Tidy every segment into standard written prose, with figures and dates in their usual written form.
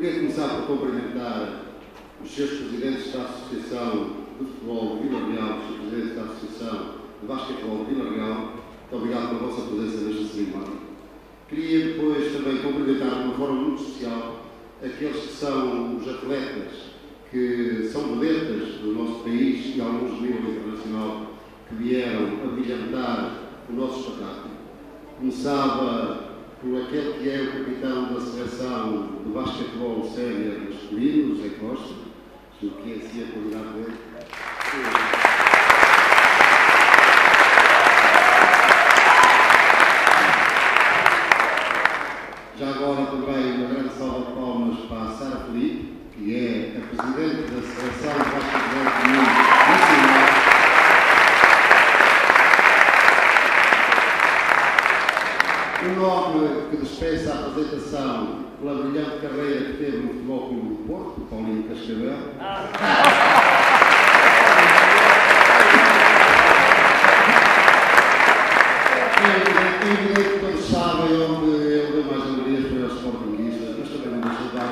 queria começar por cumprimentar os seus presidentes da Associação de Futebol de Vila Real, os seus presidentes da Associação de Basquetebol de Vila Real. Muito obrigado pela vossa presença nesta cerimónia. Queria depois também cumprimentar de uma forma muito especial aqueles que são os atletas que são vedetas do nosso país e alguns de nível internacional que vieram a brilhantar o nosso espetáculo. Começava por aquele que é o capitão da seleção de basquetebol sénior masculino, José Costa, que é assim a qualidade dele. Já agora também uma grande salva de palmas para a Sara Felipe, que é a presidente da seleção de basquetebol feminino nacional. Um nome que despeça a apresentação pela brilhante carreira que teve no Futebol Clube do Porto, Paulinho Cascavel. É evidente que todos sabem onde ele deu mais alegrias para os sportinguistas, mas também não deixa de dar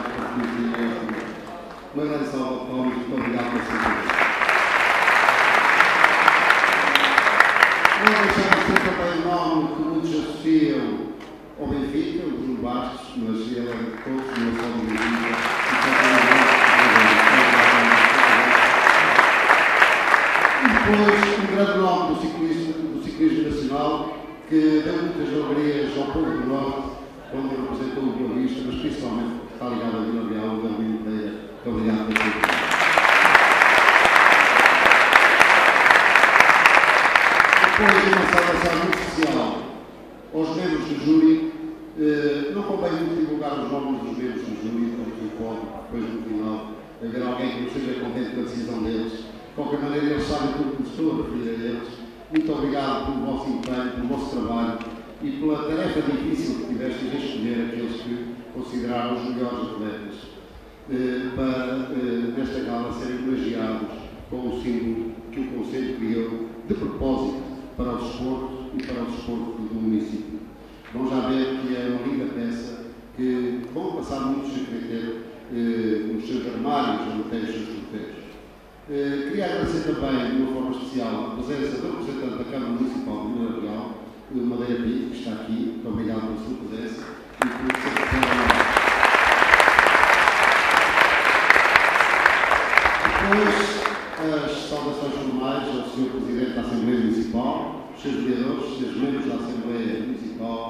uma grande salva de palmas. Muito obrigado por ser aqui. Não deixamos de ter também um nome que muitos associam ao Benfica, o Bruno Bastos, mas ele é de todos, não é só do Benfica. E depois, um grande nome do ciclismo nacional, que deu muitas alegrias ao povo do Norte, quando representou o Boa Vista, mas principalmente está ligado a Vila Real, o Dalmino Pereira. Muito obrigado por ser aqui. Depois, uma saudação muito especial aos membros do júri. Não convém muito divulgar os nomes dos membros do júri, porque pode, depois no final, haver alguém que não esteja contente com a decisão deles. De qualquer maneira, eles sabem tudo que estou a referir a eles. Muito obrigado pelo vosso empenho, pelo vosso trabalho e pela tarefa difícil que tivestes de escolher aqueles que consideraram os melhores atletas para, nesta gala, serem homenageados com o símbolo que o Conselho criou de propósito para o desporto e para o desporto do município. Vão já ver que é uma linda peça que vão passar muitos a ter nos seus armários, onde têm os seus troféus. Queria agradecer também, de uma forma especial, a presença do representante da Câmara Municipal de Vila Real, Madeira Pinto, que está aqui. Muito obrigado pela sua presença e por ser Depois, as saudações formais ao Sr. Presidente da Assembleia Municipal, os seus vereadores, os seus membros da Assembleia Municipal,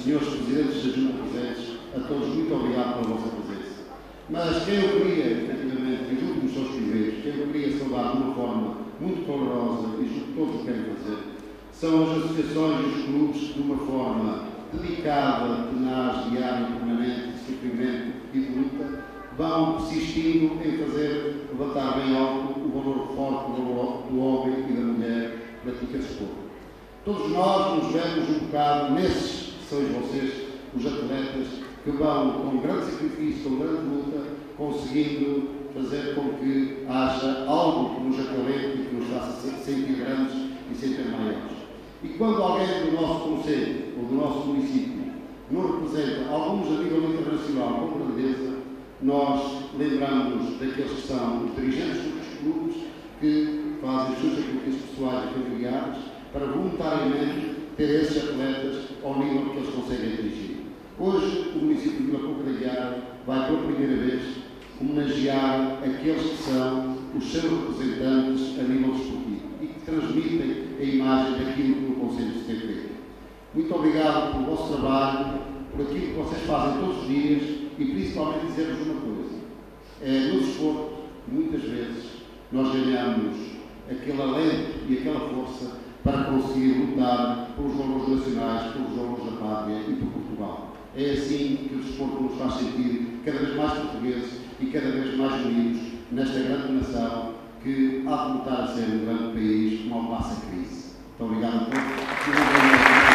senhores Presidentes das Juntas presentes, a todos muito obrigado pela vossa presença. Mas quem eu queria, efetivamente, e junto dos seus primeiros, quem eu queria saudar de uma forma muito calorosa e junto de todos o que querem fazer, são as associações e os clubes que, de uma forma dedicada, tenaz, diária, permanente, de sofrimento e de luta, vão persistindo em fazer levantar bem alto o valor forte do homem e da mulher que pratica desporto. Todos nós nos vemos um bocado nesses que sois vocês, os atletas, que vão com grande sacrifício, com grande luta, conseguindo fazer com que haja algo que nos acalente e que nos faça sentir grandes e sentir maiores. E quando alguém do nosso concelho ou do nosso município nos representa, alguns a nível internacional, com grandeza, nós lembramos daqueles que são os dirigentes dos clubes que fazem os seus sacrifícios pessoais e familiares para voluntariamente ter esses atletas ao nível que eles conseguem atingir. Hoje, o município de Vila Pouca da Guiara vai pela primeira vez homenagear aqueles que são os seus representantes a nível desportivo e que transmitem a imagem daquilo que o Conselho se tem feito. Muito obrigado pelo vosso trabalho, por aquilo que vocês fazem todos os dias e principalmente dizer-vos uma coisa. No desporto, muitas vezes, nós ganhamos aquele alento e aquela força para conseguir lutar pelos valores nacionais, pelos valores da pátria e por Portugal. É assim que o desporto nos faz sentir cada vez mais portugueses e cada vez mais unidos nesta grande nação que há de voltar a ser um grande país como ao passa a crise. Muito obrigado a todos.